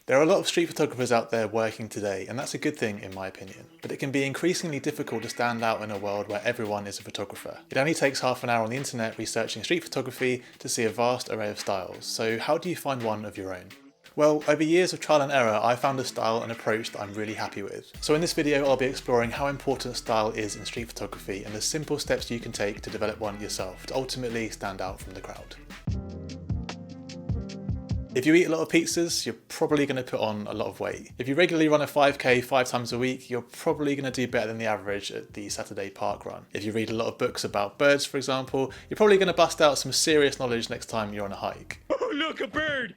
There are a lot of street photographers out there working today, and that's a good thing in my opinion. But it can be increasingly difficult to stand out in a world where everyone is a photographer. It only takes half an hour on the internet researching street photography to see a vast array of styles, so how do you find one of your own? Well, over years of trial and error, I found a style and approach that I'm really happy with. So in this video, I'll be exploring how important style is in street photography and the simple steps you can take to develop one yourself to ultimately stand out from the crowd. If you eat a lot of pizzas, you're probably going to put on a lot of weight. If you regularly run a 5K 5 times a week, you're probably going to do better than the average at the Saturday park run. If you read a lot of books about birds, for example, you're probably going to bust out some serious knowledge next time you're on a hike. Oh, look, a bird!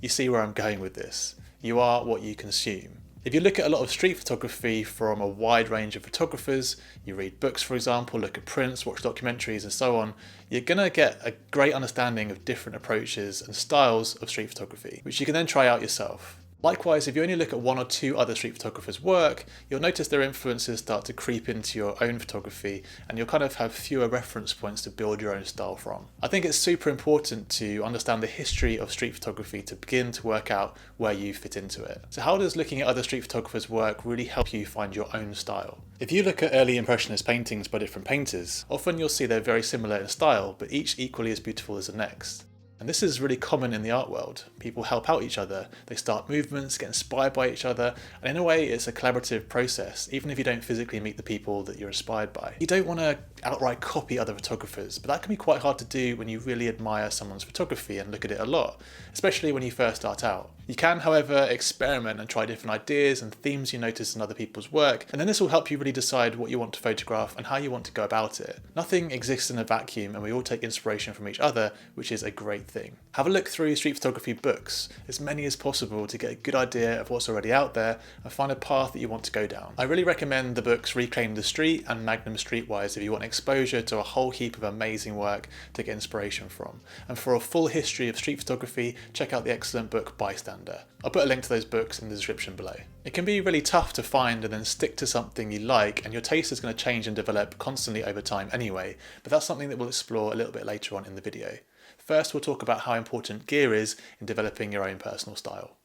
You see where I'm going with this. You are what you consume. If you look at a lot of street photography from a wide range of photographers, you read books for example, look at prints, watch documentaries and so on, you're going to get a great understanding of different approaches and styles of street photography, which you can then try out yourself. Likewise, if you only look at one or two other street photographers' work, you'll notice their influences start to creep into your own photography and you'll kind of have fewer reference points to build your own style from. I think it's super important to understand the history of street photography to begin to work out where you fit into it. So how does looking at other street photographers' work really help you find your own style? If you look at early Impressionist paintings by different painters, often you'll see they're very similar in style, but each equally as beautiful as the next. And this is really common in the art world. People help out each other, they start movements, get inspired by each other, and in a way it's a collaborative process, even if you don't physically meet the people that you're inspired by. You don't want to outright copy other photographers, but that can be quite hard to do when you really admire someone's photography and look at it a lot, especially when you first start out. You can, however, experiment and try different ideas and themes you notice in other people's work, and then this will help you really decide what you want to photograph and how you want to go about it. Nothing exists in a vacuum and we all take inspiration from each other, which is a great thing. Have a look through street photography books, as many as possible, to get a good idea of what's already out there and find a path that you want to go down. I really recommend the books Reclaim the Street and Magnum Streetwise if you want exposure to a whole heap of amazing work to get inspiration from. And for a full history of street photography, check out the excellent book Bystander. I'll put a link to those books in the description below. It can be really tough to find and then stick to something you like, and your taste is going to change and develop constantly over time anyway, but that's something that we'll explore a little bit later on in the video. First, we'll talk about how important gear is in developing your own personal style.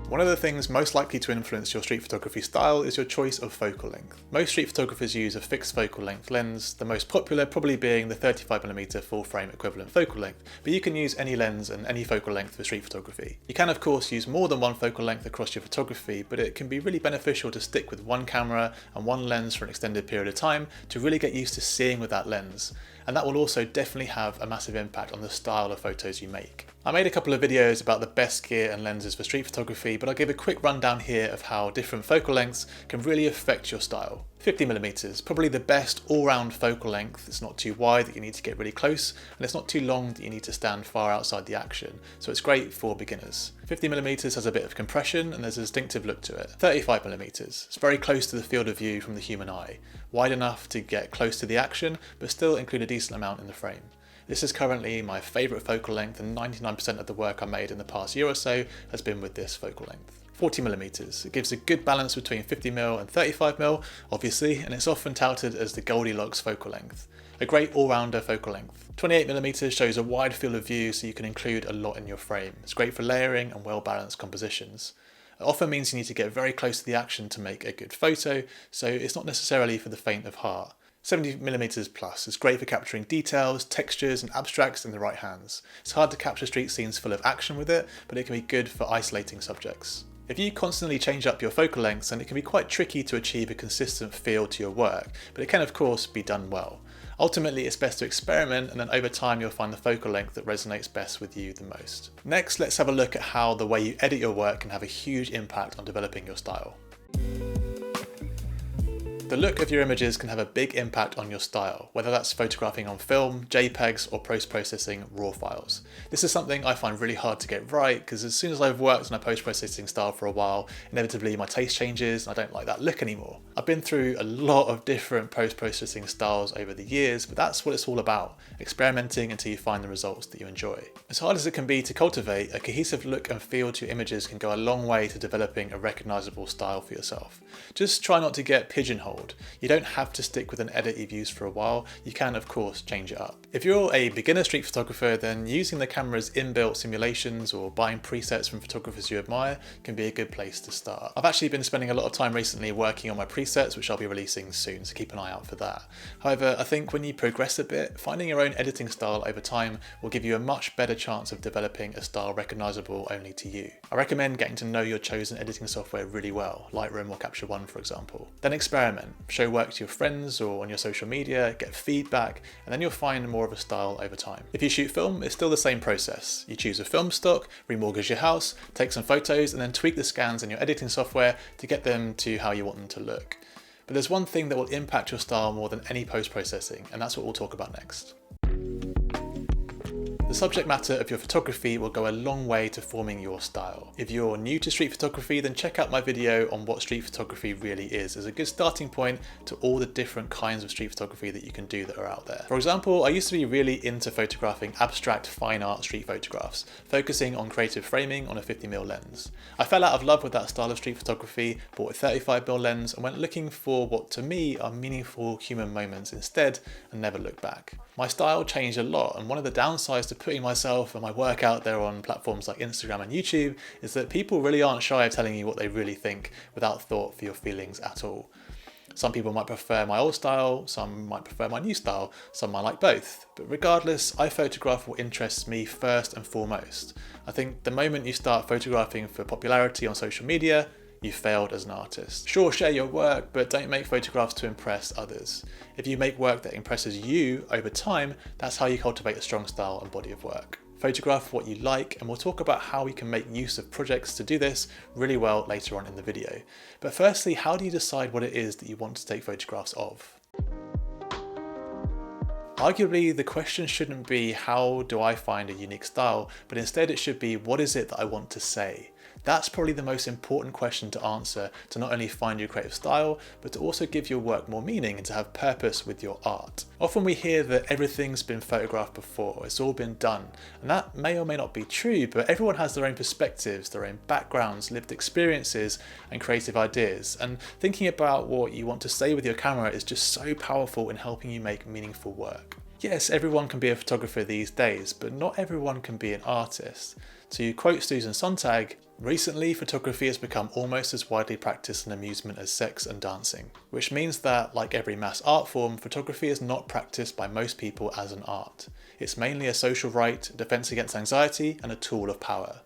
One of the things most likely to influence your street photography style is your choice of focal length. Most street photographers use a fixed focal length lens, the most popular probably being the 35mm full frame equivalent focal length, but you can use any lens and any focal length for street photography. You can of course use more than one focal length across your photography, but it can be really beneficial to stick with one camera and one lens for an extended period of time to really get used to seeing with that lens. And that will also definitely have a massive impact on the style of photos you make. I made a couple of videos about the best gear and lenses for street photography, but I'll give a quick rundown here of how different focal lengths can really affect your style. 50mm, probably the best all-round focal length. It's not too wide that you need to get really close, and it's not too long that you need to stand far outside the action, so it's great for beginners. 50mm has a bit of compression and there's a distinctive look to it. 35mm, it's very close to the field of view from the human eye, wide enough to get close to the action, but still include a decent amount in the frame. This is currently my favourite focal length, and 99% of the work I made in the past year or so has been with this focal length. 40mm, it gives a good balance between 50mm and 35mm, obviously, and it's often touted as the Goldilocks focal length. A great all-rounder focal length. 28mm shows a wide field of view so you can include a lot in your frame. It's great for layering and well-balanced compositions. It often means you need to get very close to the action to make a good photo, so it's not necessarily for the faint of heart. 70mm plus is great for capturing details, textures and abstracts in the right hands. It's hard to capture street scenes full of action with it, but it can be good for isolating subjects. If you constantly change up your focal lengths, then it can be quite tricky to achieve a consistent feel to your work, but it can of course be done well. Ultimately, it's best to experiment, and then over time you'll find the focal length that resonates best with you the most. Next, let's have a look at how the way you edit your work can have a huge impact on developing your style. The look of your images can have a big impact on your style, whether that's photographing on film, JPEGs, or post-processing RAW files. This is something I find really hard to get right, because as soon as I've worked on a post-processing style for a while, inevitably my taste changes and I don't like that look anymore. I've been through a lot of different post-processing styles over the years, but that's what it's all about, experimenting until you find the results that you enjoy. As hard as it can be to cultivate, a cohesive look and feel to your images can go a long way to developing a recognisable style for yourself. Just try not to get pigeonholed old. You don't have to stick with an edit you've used for a while, you can of course change it up. If you're a beginner street photographer, then using the camera's inbuilt simulations or buying presets from photographers you admire can be a good place to start. I've actually been spending a lot of time recently working on my presets, which I'll be releasing soon, so keep an eye out for that. However, I think when you progress a bit, finding your own editing style over time will give you a much better chance of developing a style recognisable only to you. I recommend getting to know your chosen editing software really well, Lightroom or Capture One for example. Then experiment, show work to your friends or on your social media, get feedback, and then you'll find more of a style over time. If you shoot film, it's still the same process. You choose a film stock, remortgage your house, take some photos, and then tweak the scans in your editing software to get them to how you want them to look. But there's one thing that will impact your style more than any post-processing, and that's what we'll talk about next. The subject matter of your photography will go a long way to forming your style. If you're new to street photography, then check out my video on what street photography really is as a good starting point to all the different kinds of street photography that you can do that are out there. For example, I used to be really into photographing abstract fine art street photographs, focusing on creative framing on a 50mm lens. I fell out of love with that style of street photography, bought a 35mm lens and went looking for what to me are meaningful human moments instead and never looked back. My style changed a lot, and one of the downsides to putting myself and my work out there on platforms like Instagram and YouTube is that people really aren't shy of telling you what they really think without thought for your feelings at all. Some people might prefer my old style, some might prefer my new style, some might like both. But regardless, I photograph what interests me first and foremost. I think the moment you start photographing for popularity on social media, you failed as an artist. Sure, share your work, but don't make photographs to impress others. If you make work that impresses you over time, that's how you cultivate a strong style and body of work. Photograph what you like, and we'll talk about how we can make use of projects to do this really well later on in the video. But firstly, how do you decide what it is that you want to take photographs of? Arguably, the question shouldn't be how do I find a unique style, but instead it should be what is it that I want to say? That's probably the most important question to answer to not only find your creative style, but to also give your work more meaning and to have purpose with your art. Often we hear that everything's been photographed before, it's all been done, and that may or may not be true, but everyone has their own perspectives, their own backgrounds, lived experiences, and creative ideas, and thinking about what you want to say with your camera is just so powerful in helping you make meaningful work. Yes, everyone can be a photographer these days, but not everyone can be an artist. To quote Susan Sontag, recently photography has become almost as widely practiced an amusement as sex and dancing, which means that, like every mass art form, photography is not practiced by most people as an art. It's mainly a social right, defense against anxiety, and a tool of power.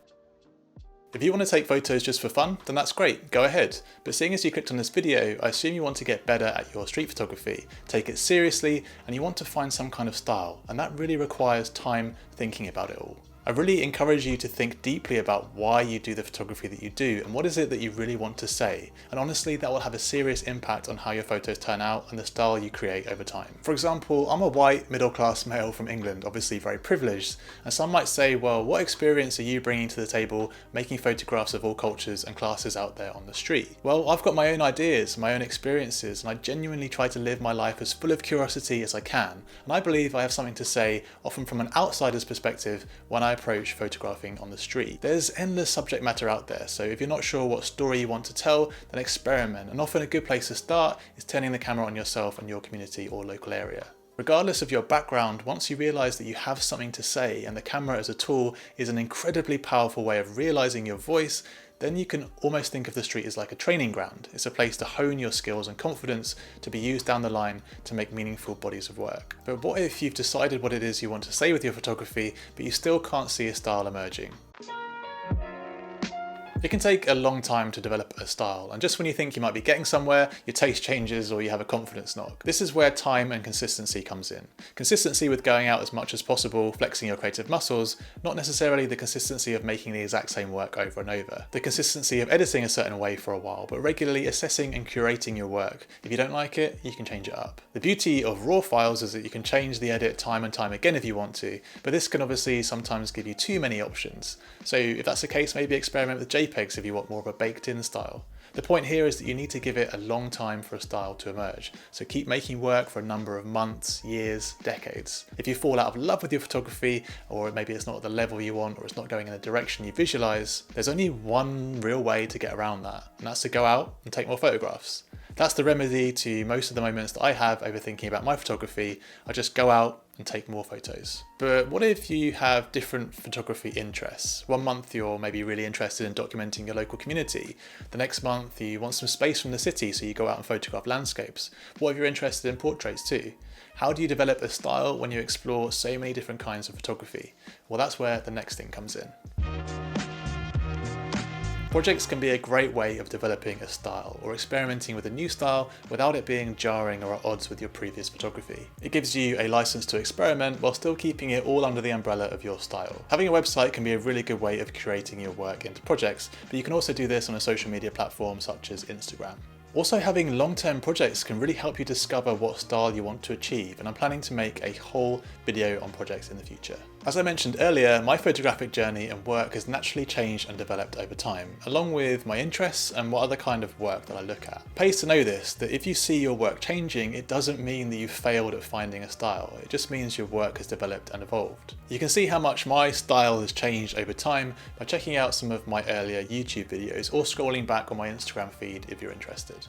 If you want to take photos just for fun, then that's great, go ahead. But seeing as you clicked on this video, I assume you want to get better at your street photography, take it seriously, and you want to find some kind of style, and that really requires time thinking about it all. I really encourage you to think deeply about why you do the photography that you do and what is it that you really want to say. And honestly, that will have a serious impact on how your photos turn out and the style you create over time. For example, I'm a white middle-class male from England, obviously very privileged, and some might say, well, what experience are you bringing to the table making photographs of all cultures and classes out there on the street? Well, I've got my own ideas, my own experiences, and I genuinely try to live my life as full of curiosity as I can. And I believe I have something to say, often from an outsider's perspective, when I approach photographing on the street. There's endless subject matter out there, so if you're not sure what story you want to tell, then experiment, and often a good place to start is turning the camera on yourself and your community or local area. Regardless of your background, once you realise that you have something to say and the camera as a tool is an incredibly powerful way of realising your voice, then you can almost think of the street as like a training ground. It's a place to hone your skills and confidence to be used down the line to make meaningful bodies of work. But what if you've decided what it is you want to say with your photography, but you still can't see a style emerging? It can take a long time to develop a style, and just when you think you might be getting somewhere, your taste changes or you have a confidence knock. This is where time and consistency comes in. Consistency with going out as much as possible, flexing your creative muscles, not necessarily the consistency of making the exact same work over and over. The consistency of editing a certain way for a while, but regularly assessing and curating your work. If you don't like it, you can change it up. The beauty of raw files is that you can change the edit time and time again if you want to, but this can obviously sometimes give you too many options. So if that's the case, maybe experiment with JPEGs if you want more of a baked-in style. The point here is that you need to give it a long time for a style to emerge, so keep making work for a number of months, years, decades. If you fall out of love with your photography, or maybe it's not at the level you want, or it's not going in the direction you visualize, there's only one real way to get around that, and that's to go out and take more photographs. That's the remedy to most of the moments that I have overthinking about my photography. I just go out and take more photos. But what if you have different photography interests? One month you're maybe really interested in documenting your local community. The next month you want some space from the city, so you go out and photograph landscapes. What if you're interested in portraits too? How do you develop a style when you explore so many different kinds of photography? Well, that's where the next thing comes in. Projects can be a great way of developing a style or experimenting with a new style without it being jarring or at odds with your previous photography. It gives you a license to experiment while still keeping it all under the umbrella of your style. Having a website can be a really good way of curating your work into projects, but you can also do this on a social media platform such as Instagram. Also, having long-term projects can really help you discover what style you want to achieve, and I'm planning to make a whole video on projects in the future. As I mentioned earlier, my photographic journey and work has naturally changed and developed over time, along with my interests and what other kind of work that I look at. It pays to know this, that if you see your work changing, it doesn't mean that you've failed at finding a style, it just means your work has developed and evolved. You can see how much my style has changed over time by checking out some of my earlier YouTube videos or scrolling back on my Instagram feed if you're interested.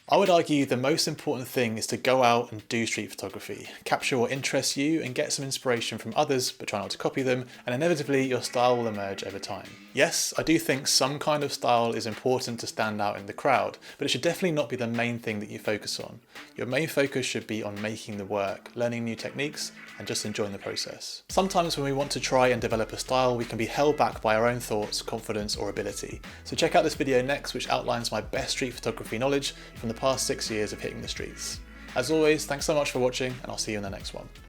I would argue the most important thing is to go out and do street photography. Capture what interests you and get some inspiration from others, but try not to copy them, and inevitably your style will emerge over time. Yes, I do think some kind of style is important to stand out in the crowd, but it should definitely not be the main thing that you focus on. Your main focus should be on making the work, learning new techniques, and just enjoying the process. Sometimes when we want to try and develop a style, we can be held back by our own thoughts, confidence, or ability. So check out this video next, which outlines my best street photography knowledge from the past 6 years of hitting the streets. As always, thanks so much for watching, and I'll see you in the next one.